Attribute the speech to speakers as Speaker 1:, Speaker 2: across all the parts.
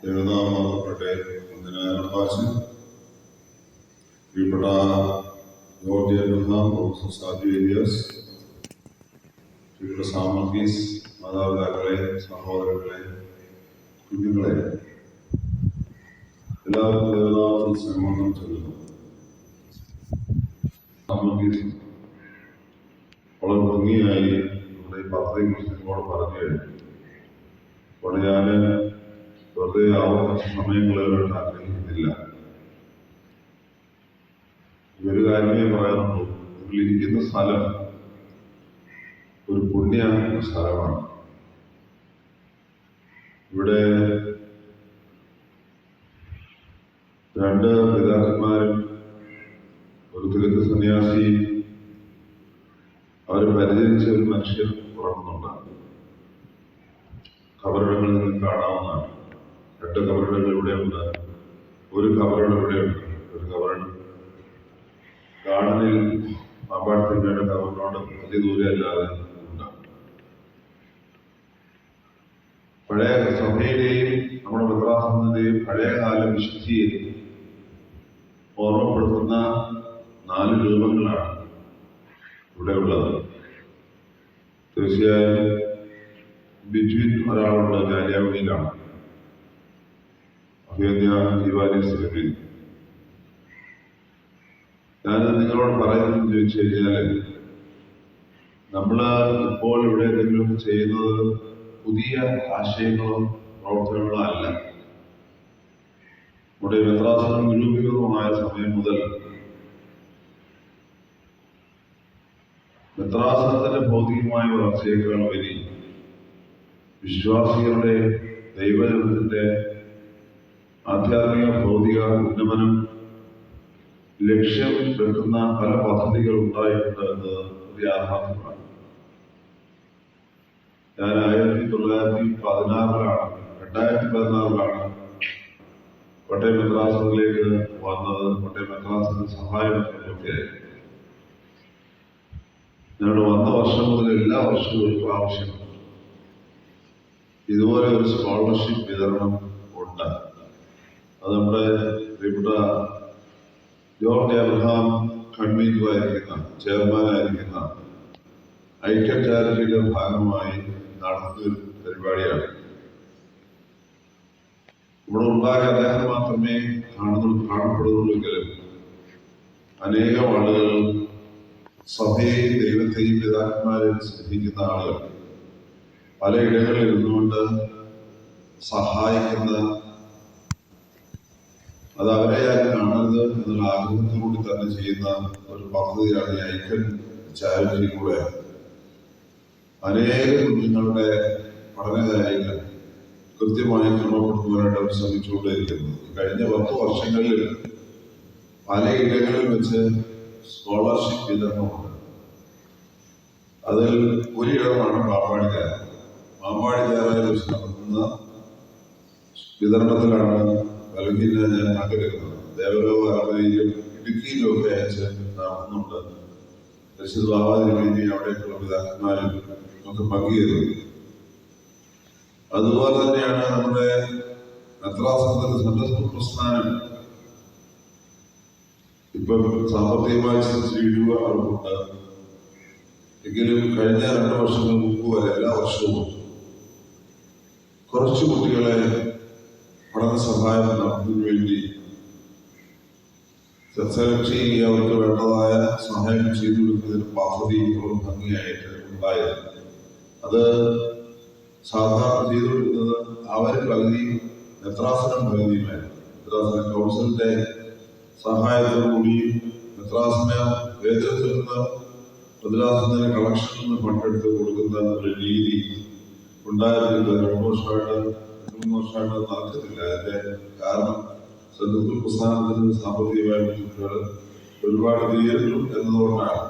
Speaker 1: ദേവതാമാകട്ടെ patch പ്രിയപ്പെട്ട George Abraham, professor Saju Elias, പ്രിയപ്പെട്ട സാമർഗീസ്, മാതാപിതാക്കളെ, സഹോദരങ്ങളെ, കുഞ്ഞുങ്ങളെ, എല്ലാവർക്കും ദേവതാത്തിൽ സ്നേഹം ചൊല്ലുന്നു. സാമർഗീസ് വളരെ ഭംഗിയായി നമ്മുടെ ഈ പദ്ധതിയെക്കുറിച്ച് നിങ്ങളോട് പറഞ്ഞു കഴിഞ്ഞു. അപ്പോൾ ഞാൻ വെറുതെ ആവർത്തിച്ച സമയങ്ങളായിട്ട് ആഗ്രഹിക്കുന്നില്ല. ഒരു കാര്യമേ പറയാനുള്ളൂ. നിങ്ങളിരിക്കുന്ന സ്ഥലം ഒരു പുണ്യ സ്ഥലമാണ്. ഇവിടെ രണ്ട് പിതാക്കന്മാരും ഒരു തികഞ്ഞ സന്യാസി അവരെ പരിചരിച്ച ഒരു മനുഷ്യൻ ഉറങ്ങുന്നുണ്ട്. കബറിടങ്ങൾ നിങ്ങൾക്ക് കാണാവുന്നതാണ്. രണ്ട് കബറിടങ്ങൾ ഇവിടെയുണ്ട്, ഒരു കബറിടം ഇവിടെയുണ്ട്. ഒരു കബറിടം ഗാർഡനിൽ പാമ്പാടത്തിൻ്റെ കബറിനോട് വലിയ ദൂരെ അല്ലാതെ ഉണ്ട്. പഴയ സഭയുടെയും നമ്മുടെ മെത്രാസനത്തിന്റെയും പഴയകാല വിശുദ്ധിയെ ഓർമ്മപ്പെടുത്തുന്ന 4 രൂപങ്ങളാണ് ഇവിടെ ഉള്ളത്. തീർച്ചയായും ബിജുവിൻ ഒരാളുണ്ട്, ജാലിയാവണിയിലാണ്, അഭ്യന്ത്യ ദിവാലിസ്ലിൽ. ഞാനത് നിങ്ങളോട് പറയുന്നതെന്ന് ചോദിച്ചു കഴിഞ്ഞാൽ, നമ്മൾ ഇപ്പോൾ ഇവിടെ എന്തെങ്കിലും ചെയ്യുന്നത് പുതിയ ആശയങ്ങളോ പ്രവർത്തനങ്ങളോ അല്ല. നമ്മുടെ മെത്രാസനം നിരൂപിതമായ സമയം മുതൽ മെത്രാസനത്തിന്റെ ഭൗതികമായ വളർച്ചയേക്കാൾ വരി വിശ്വാസികളുടെ ദൈവജനത്തിന്റെ ആധ്യാത്മിക ഭൗതിക ഉന്നമനം ലക്ഷ്യം വെക്കുന്ന പല പദ്ധതികൾ ഉണ്ടായിട്ടുണ്ട് എന്നത് ഒരു യാഥാർത്ഥ്യമാണ്. ഞാൻ 2016 കോട്ടയം മെത്രാസനത്തിലേക്ക് വന്നത്. കോട്ടയം മെത്രാസന സഹായമൊക്കെ ഞങ്ങൾ വന്ന വർഷം മുതൽ എല്ലാ വർഷവും ഒരു പ്രാവശ്യം ഇതുപോലെ ഒരു സ്കോളർഷിപ്പ് വിതരണം ഉണ്ട്. അത് നമ്മുടെ പ്രിയപ്പെട്ട ജോർജ് എബ്രഹാം കൺവീനറായിരിക്കുന്ന, ചെയർമാനായിരിക്കുന്ന ഐക്യ ചാരിറ്റിയുടെ ഭാഗമായി നടത്തുന്ന പരിപാടിയാണ്. ഇവിടെ ഉണ്ടായ അദ്ദേഹം മാത്രമേ കാണപ്പെടുന്നുള്ളൂവെങ്കിലും അനേകം ആളുകൾ സഭയെയും ദൈവത്തെയും പിതാക്കന്മാരെയും സ്നേഹിക്കുന്ന ആളുകൾ പലയിടങ്ങളിൽ ഇരുന്നുകൊണ്ട് സഹായിക്കുന്ന, അത് അവരെയാൽ കാണരുത് എന്നുള്ള ആഗ്രഹത്തോടുകൂടി തന്നെ ചെയ്യുന്ന ഒരു പദ്ധതിയാണ് ഈ ഐക്യൻ ചാരിറ്റിയിലൂടെ അനേക കുഞ്ഞുങ്ങളുടെ പഠനകാര്യങ്ങൾ കൃത്യമായി ക്രമപ്പെടുത്തുവാനായിട്ട് അവർ ശ്രമിച്ചുകൊണ്ടേയിരിക്കുന്നു. കഴിഞ്ഞ 10 വർഷങ്ങളിൽ പലയിടങ്ങളിൽ വെച്ച് സ്കോളർഷിപ്പ് വിതരണമുണ്ട്. അതിൽ ഒരിടമാണ് പാമ്പാടിച്ചാറ. പാമ്പാടിച്ചാറയിൽ വെച്ച് നടത്തുന്ന വിതരണത്തിലാണ് പലകിന് ഞാൻ പങ്കെടുക്കുന്നത്. ദേവലോക അറബയിലും ഇടുക്കിയിലും ഒക്കെ അയച്ച് നടത്തുന്നുണ്ട്. രക്ഷിതാവാതിരിക്കുകയും അവിടേക്കുള്ള പിതാക്കന്മാരും ഒക്കെ പങ്കുചേരുന്നു. അതുപോലെ തന്നെയാണ് നമ്മുടെ മെത്രാസനത്തിന്റെ സന്ദർശന പ്രസ്ഥാനം. ഇപ്പം സാമ്പത്തികമായി രൂപ അവർക്കുണ്ട്. എങ്കിലും കഴിഞ്ഞ 2 വർഷങ്ങൾ മുമ്പ് വരെ എല്ലാ വർഷവും കുറച്ചു കുട്ടികളെ പഠന സഹായം നടത്തുന്നതിന് വേണ്ടി സെലക്ട് ചെയ്യുക, അവർക്ക് വേണ്ടതായ സഹായം ചെയ്തു കൊടുക്കുന്നതിന് പദ്ധതി വളരെ ഭംഗിയായിട്ട് ഉണ്ടായത്. അത് സാധാരണ ചെയ്തു കൊടുക്കുന്നത് അവർ പകുതിയും മെത്രാസനം പകുതിയുമായിരുന്നു. മെത്രാസന കൗൺസിലിന്റെ സഹായത്തോടുകൂടി മെത്രാസന വേതനത്തിൽ നിന്ന് മെത്രാസനത്തിന്റെ കളക്ഷനിൽ നിന്ന് ഫണ്ടെടുത്ത് കൊടുക്കുന്ന ഒരു രീതി ഉണ്ടായിരുന്നില്ല. 2 വർഷമായിട്ട് 3 വർഷമായിട്ട് നടക്കുന്നില്ല. അതിന്റെ കാരണം സന്ദർഭ പ്രസ്ഥാനത്തിന് സാമ്പത്തികമായ ബുദ്ധിമുട്ടുകൾ ഒരുപാട് തീരുന്നു എന്നതുകൊണ്ടാണ്.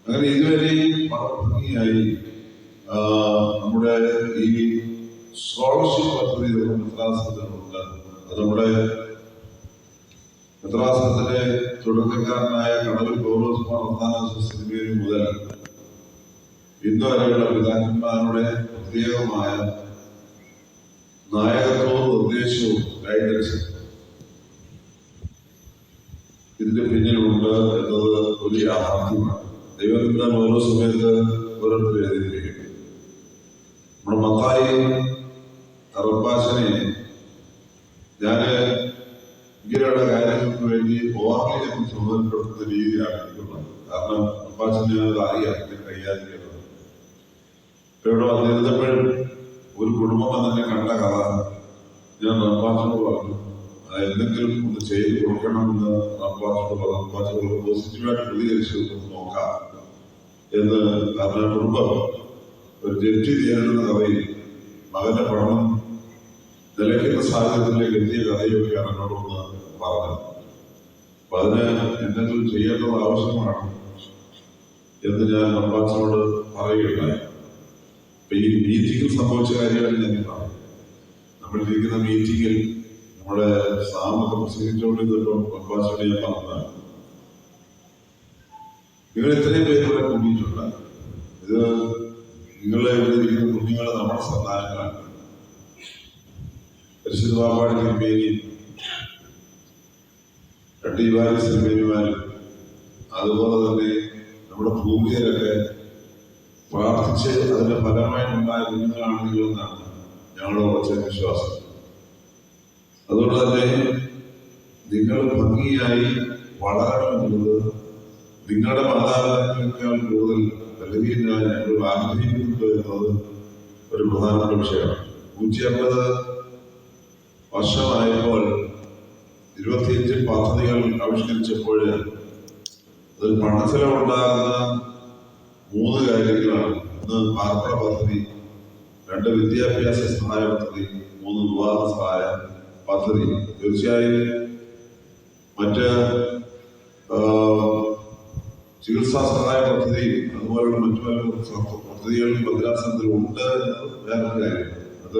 Speaker 1: അങ്ങനെ ഇതുവരെയും വളരെ ഭംഗിയായി നമ്മുടെ ഈ സ്കോളർഷിപ്പ് പദ്ധതി മെത്രാസനത്തിനുണ്ട്. അത് നമ്മുടെ മെത്രാസനത്തിലെ തുടക്കക്കാരനായ കടവിൽ പൗലോസ് സിനിമയിൽ മുതൽ ഇന്ന് വരെയുള്ള പിതാക്കന്മാരുടെ പ്രത്യേകമായ നായകത്വവും നിർദ്ദേശവും ഉപദേശവും ഗൈഡൻസും ഇതിന്റെ പിന്നിലുണ്ട് എന്നത് ഒരു യാഥാർത്ഥ്യമാണ്. ദൈവത്തിന്റെ ഓരോ സമയത്ത് ഓരോരുത്തർ എഴുതിയിരിക്കും. നമ്മുടെ മത്തായി റബ്ബാച്ചനെ ഞാൻ ഇങ്ങനെയുള്ള കാര്യങ്ങൾക്ക് വേണ്ടി ഓർമ്മയെ ചുമതലപ്പെടുത്തുന്ന രീതിയാണ് എനിക്കുള്ളത്. കാരണം റബ്ബാച്ചനെ അത് അറിയാം ഇതിനെ കൈകാര്യം ചെയ്യുന്നത്. ഇവിടെ വന്നിരുന്നപ്പോഴും ഒരു കുടുംബം തന്നെ കണ്ട കഥ ഞാൻ റബ്ബാച്ചനോട് പറഞ്ഞു. എന്തെങ്കിലും ഒന്ന് ചെയ്ത് കൊടുക്കണമെന്ന് റബ്ബാച്ചനോട് പറഞ്ഞു. റബ്ബാച്ചനോട് പോസിറ്റീവായിട്ട് പ്രതികരിച്ചു നോക്കാം എന്ന്. കാരണം കുടുംബം ഒരു ജഡ്ജി നേരിടുന്ന കഥയിൽ മകന്റെ പഠനം നിലയ്ക്കുന്ന സാഹചര്യത്തിലേക്ക് എത്തിയ കഥയൊക്കെയാണ് എന്നോടൊന്ന് പറഞ്ഞത്. അപ്പൊ അതിന് എന്തെങ്കിലും ചെയ്യേണ്ടത് ആവശ്യമാണ് എന്ന് ഞാൻ റബ്ബാച്ചനോട് പറയുകയുണ്ടായി. അപ്പൊ ഈ മീറ്റിംഗിൽ സംഭവിച്ച കാര്യമാണ് ഞാൻ പറഞ്ഞു. നമ്മളിരിക്കുന്ന മീറ്റിംഗിൽ നമ്മുടെ സാമൂഹ്യം പ്രസംഗിച്ചുകൊണ്ടിരുന്നപ്പോൾ റബ്ബാച്ചനോട് ഞാൻ പറഞ്ഞതാണ്, നിങ്ങൾ ഇത്രയും പേര് ഇവിടെ കൂടിയിട്ടുണ്ട്. ഇത് നിങ്ങളെ ഇവിടെ ഇരിക്കുന്ന കുഞ്ഞുങ്ങൾ നമ്മുടെ സന്താനങ്ങളാണ്. പരിശുദ്ധ ബാബാടി തിരുമേനി, രണ്ടീവാരി തിരുമേനിമാരും അതുപോലെ തന്നെ നമ്മുടെ ഭൂമികരൊക്കെ പ്രാർത്ഥിച്ച് അതിന്റെ ഫലമായിട്ടുണ്ടായ കുഞ്ഞുങ്ങളാണ് നിങ്ങളെന്നാണ് ഞങ്ങളുടെ ഉറച്ച വിശ്വാസം. അതുകൊണ്ട് തന്നെ നിങ്ങൾ ഭംഗിയായി വളരണമെന്നുള്ളത് നിങ്ങളുടെ മാതാപിതാക്കളെക്കാൾ കൂടുതൽ ബലഹീനരായി ഞങ്ങൾ ആഗ്രഹിക്കുന്നുണ്ട് എന്നത് ഒരു പ്രധാനപ്പെട്ട വിഷയമാണ്. 150 വർഷമായപ്പോൾ 25 പദ്ധതികൾ ആവിഷ്കരിച്ചപ്പോൾ അതിൽ പണച്ചെലവുണ്ടാകുന്ന 3 കാര്യങ്ങളാണ്. ഒന്ന് പാർപ്പിട പദ്ധതി, 2 വിദ്യാഭ്യാസ സഹായ പദ്ധതി, 3 വിവാഹ സഹായ പദ്ധതി. തീർച്ചയായും മറ്റ് ചികിത്സാ സഹായ പദ്ധതി അതുപോലുള്ള മറ്റു പല പദ്ധതികളും ഭദ്രാസനത്തിൽ ഉണ്ട് എന്നത് വേറൊരു കാര്യം. അത്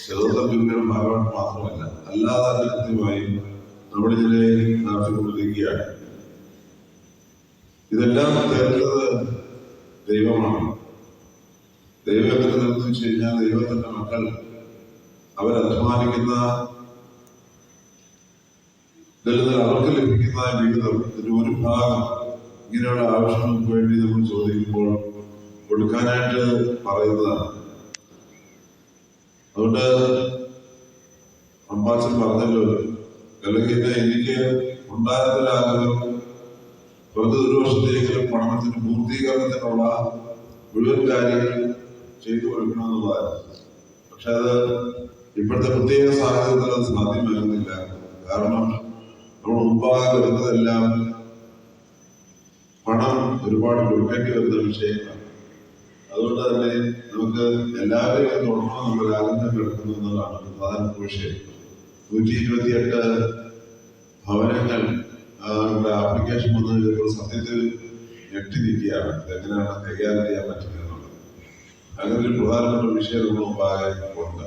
Speaker 1: ചെറുത്ത ജോലിയുടെ ഭാഗമായിട്ട് മാത്രമല്ല, അല്ലാതെ കൃത്യമായി നമ്മുടെ ജില്ലയിൽ നടത്തിക്കൊണ്ടിരിക്കുകയാണ്. ഇതെല്ലാം തരുന്നത് ദൈവമാണ്. ദൈവം എത്ര തരുന്നു വെച്ച് കഴിഞ്ഞാൽ ദൈവത്തിന്റെ മക്കൾ അവരധ്വാനിക്കുന്ന അവർക്ക് ലഭിക്കുന്ന വിഹിതം ഇതിന്റെ ഒരു ഭാഗം ഇങ്ങനെയുള്ള ആവശ്യങ്ങൾക്ക് വേണ്ടി നമ്മൾ ചോദിക്കുമ്പോൾ കൊടുക്കാനായിട്ട് പറയുന്നതാണ്. അതുകൊണ്ട് അമ്പാച്ചൻ പറഞ്ഞല്ലോ, അല്ലെങ്കിൽ എനിക്ക് ഉണ്ടായിരുന്നൊരാഗ്രഹം വെറുതെ 1 വർഷത്തേക്കെങ്കിലും പഠനത്തിന് പൂർത്തീകരണത്തിനുള്ള മുഴുവൻ കാര്യങ്ങൾ ചെയ്തു കൊടുക്കണമെന്നുള്ളതായിരുന്നു. പക്ഷെ അത് ഇപ്പോഴത്തെ പ്രത്യേക സാഹചര്യത്തിൽ അത് സാധ്യമാകുന്നില്ല. കാരണം നമ്മൾ മുമ്പാകെ വരുന്നതെല്ലാം പണം ഒരുപാട് കൊടുക്കേണ്ടി വരുന്ന വിഷയങ്ങളാണ്. അതുകൊണ്ട് തന്നെ നമുക്ക് എല്ലാവരെയും തുടർന്ന് നമ്മൾ ആഗ്രഹം കിടക്കുന്നു എന്നതാണ് പ്രധാനപ്പെട്ട വിഷയം. 128 ഭവനങ്ങൾ ആപ്ലിക്കേഷൻ വന്നപ്പോൾ സത്യത്തിൽ ഞെട്ടി നിൽക്കുകയാണ്. ഇതെങ്ങനെയാണ് കൈകാര്യം ചെയ്യാൻ പറ്റുന്നത്. അങ്ങനെ ഒരു പ്രധാനപ്പെട്ട വിഷയം നമ്മൾ മുമ്പാകെ ഉണ്ട്.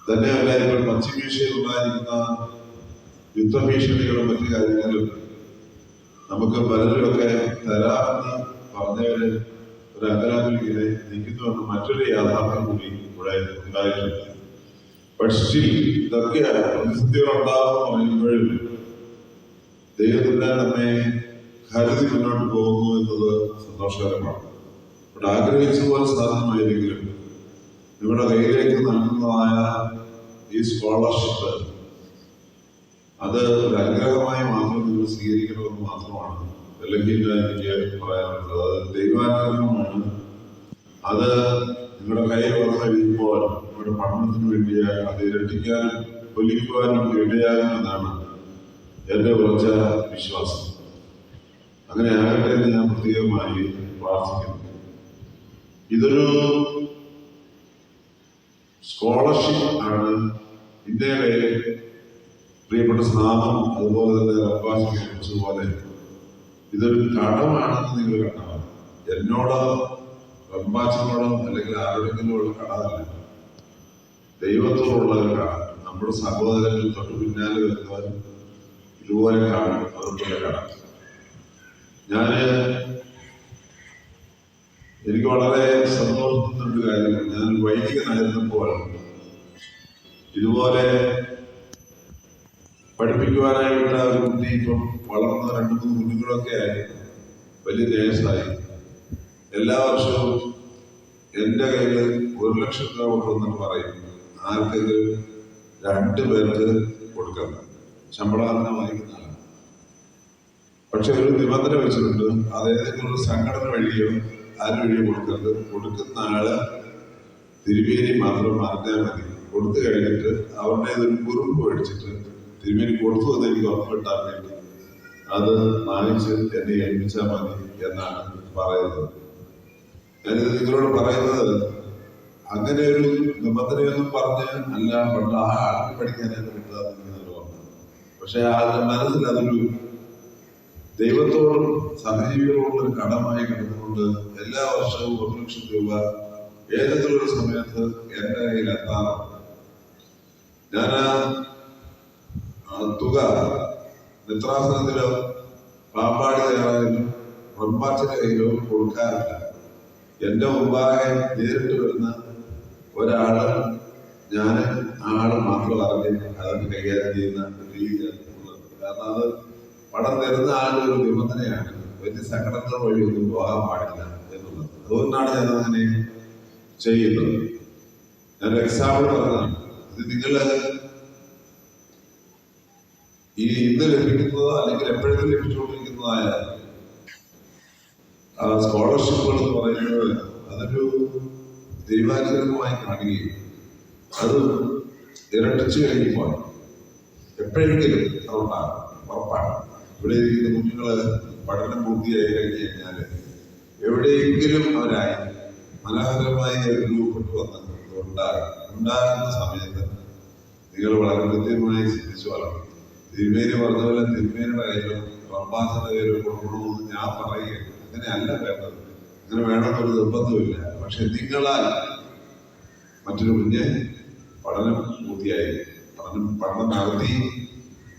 Speaker 1: തന്നെയല്ല, ഇപ്പോൾ പശ്ചിമേഷ്യയിൽ ഉണ്ടായിരിക്കുന്ന യുദ്ധഭീഷണികളും മറ്റു കാര്യങ്ങളും നമുക്ക് പലരുമൊക്കെ തരാമെന്ന് പറഞ്ഞവര് ഒരു അങ്കലാപ്പിൽ നിൽക്കുന്നുവെന്ന് മറ്റൊരു യാഥാർത്ഥ്യം കൂടി ഇവിടെ ഉണ്ടായിട്ടുണ്ട്. പക്ഷേ ഇതൊക്കെ പ്രതിസന്ധികളുണ്ടാകുമെന്ന് പറയുമ്പോഴും ദൈവത്തിന്റെ നമ്മെ കരുതി മുന്നോട്ട് പോകുന്നു എന്നത് സന്തോഷകരമാണ്. ഇവിടെ ആഗ്രഹിച്ചതുപോലെ സാധനമായിരിക്കും നിങ്ങളുടെ കയ്യിലേക്ക് നൽകുന്നതായ ഈ സ്കോളർഷിപ്പ് അത് ഒരു അനുഗ്രഹമായി മാത്രം നിങ്ങൾ സ്വീകരിക്കണമെന്ന് മാത്രമാണ് അല്ലെങ്കിൽ എനിക്ക് പറയാനുള്ളത്. അത് ദൈവാനുഗ്രഹമാണ്. അത് നിങ്ങളുടെ കയ്യിൽ വന്നു കഴിയുമ്പോൾ നിങ്ങളുടെ പഠനത്തിന് വേണ്ടി അത് ഇരട്ടിക്കാനും ഒലിക്കുവാനും ഇടയാകുമെന്നാണ് എൻ്റെ ഉറച്ച വിശ്വാസം. അങ്ങനെ ആകട്ടെ എന്ന് ഞാൻ പ്രത്യേകമായി പ്രാർത്ഥിക്കുന്നു. ഇതൊരു സ്കോളർഷിപ്പ് ആണ്. ഇന്ത്യയിലെ പ്രിയപ്പെട്ട സ്നാപം അതുപോലെ തന്നെ റബ്ബാസിനെ കുറിച്ചതുപോലെ ഇതൊരു കടമാണെന്ന് നിങ്ങൾ കണ്ടാൽ എന്നോടോ റബ്ബാസിനോടോ അല്ലെങ്കിൽ ആരോടെങ്കിലും ഉള്ള കടമല്ല, ദൈവത്തോടുള്ള ഒരു കട. നമ്മുടെ സഹോദരങ്ങൾ തൊട്ട് പിന്നാലെ വരുന്നവർ ഇതുപോലെ കാണും അവർക്കുള്ള കട. എനിക്ക് വളരെ സന്തോഷത്തിൻ്റെ കാര്യമാണ്. ഞാൻ വൈദികനായിരുന്നപ്പോൾ ഇതുപോലെ പഠിപ്പിക്കുവാനായി വിട്ട ഒരു കുട്ടി ഇപ്പം വളർന്ന 2-3 കുഞ്ഞുങ്ങളൊക്കെ ആയി വലിയ നേഴ്സായി. എല്ലാ വർഷവും എൻ്റെ കയ്യിൽ 1 ലക്ഷം രൂപ കൊടുക്കുമെന്ന് പറയും. ആർക്കെങ്കിലും 2 പേർക്ക് കൊടുക്കണം. ശമ്പളാധനം വാങ്ങിക്കുന്നതാണ്. പക്ഷെ ഒരു നിബന്ധന വെച്ചിട്ടുണ്ട്, അതേതെങ്കിലും ഒരു സംഘടന വഴിയോ ആര് വഴിയോ കൊടുക്കരുത്. കൊടുക്കുന്ന ആള് തിരുമേനി മാത്രം അറിഞ്ഞാൽ മതി. കൊടുത്തു കഴിഞ്ഞിട്ട് അവരുടെ ഒരു കുറിപ്പ് മേടിച്ചിട്ട് തിരുമേനി കൊടുത്തു എന്ന് എനിക്ക് ഉറപ്പിട്ടാൻ വേണ്ടി അത് വാങ്ങിച്ച് എന്നെ ഏൽപ്പിച്ചാൽ മതി എന്നാണ് പറയുന്നത്. ഞാനിത് നിങ്ങളോട് പറയുന്നത് അങ്ങനെ ഒരു നിബന്ധനയൊന്നും പറഞ്ഞ് അല്ല. പണ്ട് ആ ആൾക്ക് പഠിക്കാനായിട്ട് കിട്ടാതെ പക്ഷെ ആളുടെ മനസ്സിൽ അതൊരു ദൈവത്തോടും സഹജീവികളോടും ഒരു കടമായി കിടന്നുകൊണ്ട് എല്ലാ വർഷവും 1 ലക്ഷം രൂപ ഏതെങ്കിലും ഒരു സമയത്ത് എന്റെ കയ്യിൽ എത്താറുണ്ട്. ഞാൻ ആ തുക മിത്രാസനത്തിലോ പാമ്പാടി തയ്യാറായാലും റമ്പാച്ചിന്റെ കയ്യിലോ കൊടുക്കാറില്ല. എന്റെ മുമ്പാകെ നേരിട്ട് വരുന്ന ഒരാള് ഞാൻ ആള് മാത്രം അറിഞ്ഞ് അതൊക്കെ കൈകാര്യം ചെയ്യുന്ന രീതിയാണ് ഉള്ളത്. കാരണം അത് പണം തരുന്ന ആളുടെ ഒരു നിബന്ധനയാണ്, വലിയ സംഘടനകൾ വഴി ഒന്നും പോകാൻ പാടില്ല എന്നുള്ളത്. അതുകൊണ്ടാണ് ഞാൻ അങ്ങനെ ചെയ്യുന്നത്. ഞാൻ എക്സാമ്പിൾ പറഞ്ഞതാണ്. ഇത് നിങ്ങള് ഈ ഇന്ന് ലഭിക്കുന്നതോ അല്ലെങ്കിൽ എപ്പോഴെങ്കിലും ലഭിച്ചുകൊണ്ടിരിക്കുന്നതായ സ്കോളർഷിപ്പുകൾ എന്ന് പറയുന്നത് അതൊരു ദൈവാനുഗ്രഹമായി കാണുകയും അത് ഇരട്ടിച്ചു കഴിയുമ്പോൾ എപ്പോഴെങ്കിലും അതുണ്ടാകും, ഉറപ്പാണ്. ഇവിടെ ഇരിക്കുന്ന കുഞ്ഞുങ്ങള് പഠനം പൂർത്തിയായി കഴിഞ്ഞു കഴിഞ്ഞാല് എവിടെയെങ്കിലും അവരായി മനോഹരമായി രൂപപ്പെട്ടു വന്ന് ഉണ്ടാകുന്ന സമയത്ത് നിങ്ങൾ വളരെ കൃത്യമായി ചിന്തിച്ചു വളർന്നു. തിരുമേനി പറഞ്ഞ പോലെ തിരുമേനിയുടെ കയ്യിലോ റബ്ബാസിന്റെ കയ്യിലോ കൊടുക്കണമെന്ന് ഞാൻ പറയുകയാണ്. അങ്ങനെയല്ല വേണ്ടത്. അങ്ങനെ വേണമെന്നൊരു നിർബന്ധമില്ല. പക്ഷെ നിങ്ങളാൽ മറ്റൊരു കുഞ്ഞ് പഠനം പൂർത്തിയായി പഠനം നടത്തി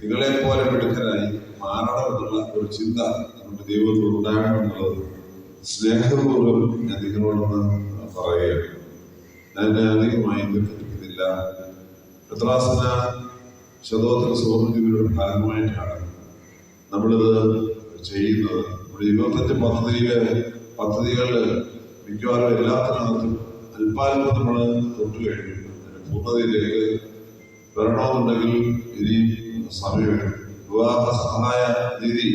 Speaker 1: നിങ്ങളെ പോലെ മിടുക്കരായി മാറണമെന്നുള്ള ഒരു ചിന്ത നമ്മുടെ ദൈവത്തിൽ ഉണ്ടാകണമെന്നുള്ളത് സ്നേഹപൂർവ്വം ഞാൻ നിങ്ങളോടൊന്ന് പറയുകയാണ്. ഞാൻ അധികമായി നിർത്തിപ്പിക്കുന്നില്ല. മിത്രാസന ശതോത്തര സുവർണജീവിയുടെ ഭാഗമായിട്ടാണ് നമ്മളിത് ചെയ്യുന്നത്. നമ്മുടെ 25 പദ്ധതികളിൽ മിക്കവാറും എല്ലാത്തിനകത്തും അല്പാൽപ്പം നമ്മൾ തൊട്ട് കഴിഞ്ഞു. പൂർണ്ണതയിലേക്ക് വരണമെന്നുണ്ടെങ്കിൽ ഇനി സമയമാണ്. വിവാഹ സഹായ നിധി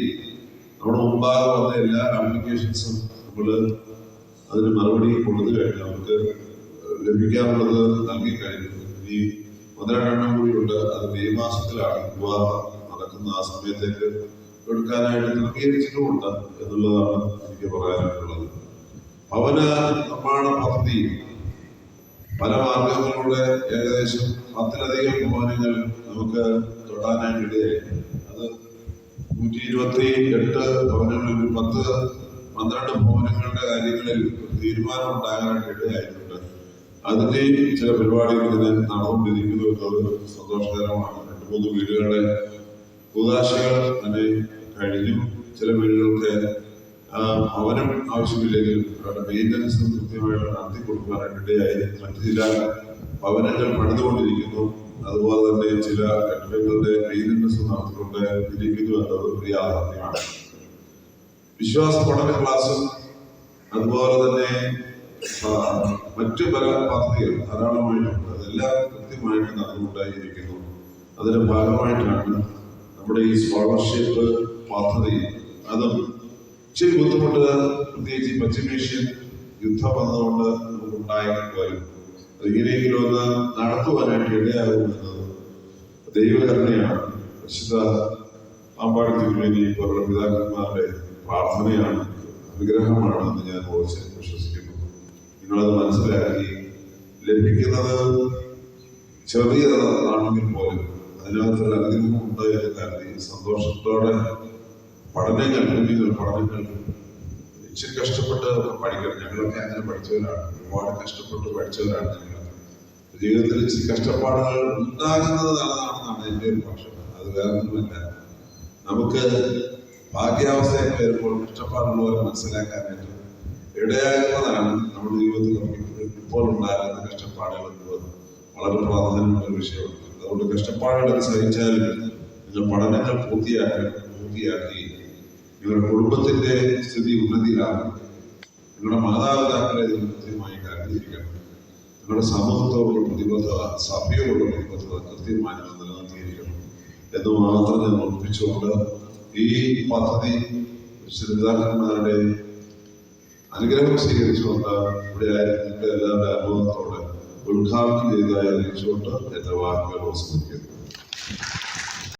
Speaker 1: നമ്മുടെ മുമ്പാകെ വന്ന എല്ലാ ആപ്ലിക്കേഷൻസും നമ്മൾ അതിന് മറുപടി കൊടുത്തു കഴിഞ്ഞു. നമുക്ക് ലഭിക്കാനുള്ളത് നൽകി കഴിഞ്ഞു. ഇനി 1-2 എണ്ണം കൂടിയുണ്ട്. അത് മെയ് മാസത്തിലാണ് വിവാഹം നടക്കുന്ന. ആ സമയത്തേക്ക് എടുക്കാനായിട്ട് ക്രമീകരിച്ചിട്ടുമുണ്ട് എന്നുള്ളതാണ് എനിക്ക് പറയാനായിട്ടുള്ളത്. ഭവന നിർമ്മാണ പദ്ധതി പല മാർഗങ്ങളിലൂടെ ഏകദേശം 10-ലധികം ഭവനങ്ങൾ നമുക്ക് തൊടാനായിട്ട് ഇടയായി. അത് 128 ഭവനങ്ങളിൽ 10-12 ഭവനങ്ങളുടെ കാര്യങ്ങളിൽ തീരുമാനം ഉണ്ടാകാനായിട്ട് ഇടയായിട്ടുണ്ട്. അതിന്റെ ചില പരിപാടികൾ ഇങ്ങനെ നടന്നുകൊണ്ടിരിക്കുന്നു എന്നത് സന്തോഷകരമാണ്. 2-3 വീടുകളുടെ കൂതാശകൾ തന്നെ കഴിഞ്ഞു. ചില വീടുകൾക്ക് ഭവനം ആവശ്യമില്ലെങ്കിൽ അവരുടെ മെയിൻ്റനൻസ് കൃത്യമായിട്ട് നടത്തി കൊടുക്കാനായിട്ട് ഇടയായി. മറ്റു ചില ഭവനങ്ങൾ പണിതുകൊണ്ടിരിക്കുന്നു. അതുപോലെ തന്നെ ചില കെട്ടിടങ്ങളുടെ മെയിൻ്റനൻസ് നടത്തിക്കൊണ്ട് ഇരിക്കുന്നു എന്നത് ഒരു യാഥാർത്ഥ്യമാണ്. വിശ്വാസ പഠന ക്ലാസും അതുപോലെ തന്നെ മറ്റു പല പദ്ധതികൾ ധാരാളമായിട്ടുണ്ട്. അതെല്ലാം കൃത്യമായിട്ട് നടന്നുകൊണ്ടായിരിക്കുന്നു. അതിന്റെ ഭാഗമായിട്ടാണ് നമ്മുടെ ഈ സ്കോളർഷിപ്പ് പദ്ധതി. അതും ഇച്ചിരി ബുദ്ധിമുട്ട്, പ്രത്യേകിച്ച് പശ്ചിമേഷ്യൻ യുദ്ധം വന്നതുകൊണ്ട് നമുക്ക് ഉണ്ടായെങ്കിലും എങ്ങനെയെങ്കിലും ഒന്ന് നടത്തുവാനായിട്ട് ഇടയാകുമെന്നത് ദൈവകരുണയാണ്. വിശുദ്ധ പാമ്പാടി തിരുമേനി പോലുള്ള പിതാക്കന്മാരുടെ പ്രാർത്ഥനയാണ്, അനുഗ്രഹമാണ് എന്ന് ഞാൻ വിശ്വസിക്കുന്നു. നിങ്ങളത് മനസ്സിലാക്കി ലഭിക്കുന്നത് ചെറിയതാണെങ്കിൽ പോലും അതിനകത്തൊരു അനുഗ്രഹം ഉണ്ടായെന്ന് കരുതി സന്തോഷത്തോടെ പഠനങ്ങൾ ഇച്ചിരി കഷ്ടപ്പെട്ട് പഠിക്കണം. ഞങ്ങളൊക്കെ അങ്ങനെ പഠിച്ചവരാണ്, ഒരുപാട് കഷ്ടപ്പെട്ട് പഠിച്ചവരാണ്. ഞങ്ങൾ ജീവിതത്തിൽ ഇച്ചിരി കഷ്ടപ്പാടുകൾ ഉണ്ടാകുന്നത് നല്ലതാണെന്നാണ് എൻ്റെ ഒരു പക്ഷം. അത് വേറൊന്നുമല്ല. നമുക്ക് ഭാഗ്യാവസ്ഥയൊക്കെ വരുമ്പോൾ കഷ്ടപ്പാടുള്ളവരെ മനസ്സിലാക്കാനായിട്ട് ഇടയാകുന്നതാണ് നമ്മുടെ ജീവിതത്തിൽ നമുക്ക് ഇപ്പോൾ ഉണ്ടാകുന്ന കഷ്ടപ്പാടുകൾ എന്നുള്ളത്. വളരെ പ്രാധാന്യമുള്ള ഒരു വിഷയമാണ്. അതുകൊണ്ട് കഷ്ടപ്പാടുകൾ സഹിച്ചാലും നിങ്ങൾ പഠനങ്ങൾ പൂർത്തിയാക്കി നിങ്ങളുടെ കുടുംബത്തിന്റെ സ്ഥിതി ഉന്നതിയിലാകും. നിങ്ങളുടെ മാതാപിതാക്കളെ നിങ്ങൾ കൃത്യമായി കരുതിയിരിക്കണം. നിങ്ങളുടെ സമൂഹത്തോടുള്ള പ്രതിബദ്ധത, സഭയോടുള്ള പ്രതിബദ്ധത കൃത്യമായി നിലനിർത്തിയിരിക്കണം എന്ന് മാത്രം ഞാൻ ഓർമ്മിപ്പിച്ചുകൊണ്ട് ഈ പദ്ധതി പിതാക്കന്മാരുടെ അനുഗ്രഹം സ്വീകരിച്ചുകൊണ്ട് ഇവിടെ ആയിരിക്കുന്ന എല്ലാവരുടെ അനുഭവത്തോടെ ഉദ്ഘാടനം ചെയ്തതായി അറിയിച്ചുകൊണ്ട് എന്റെ വാക്കുകൾ അവസാനിക്കുന്നു.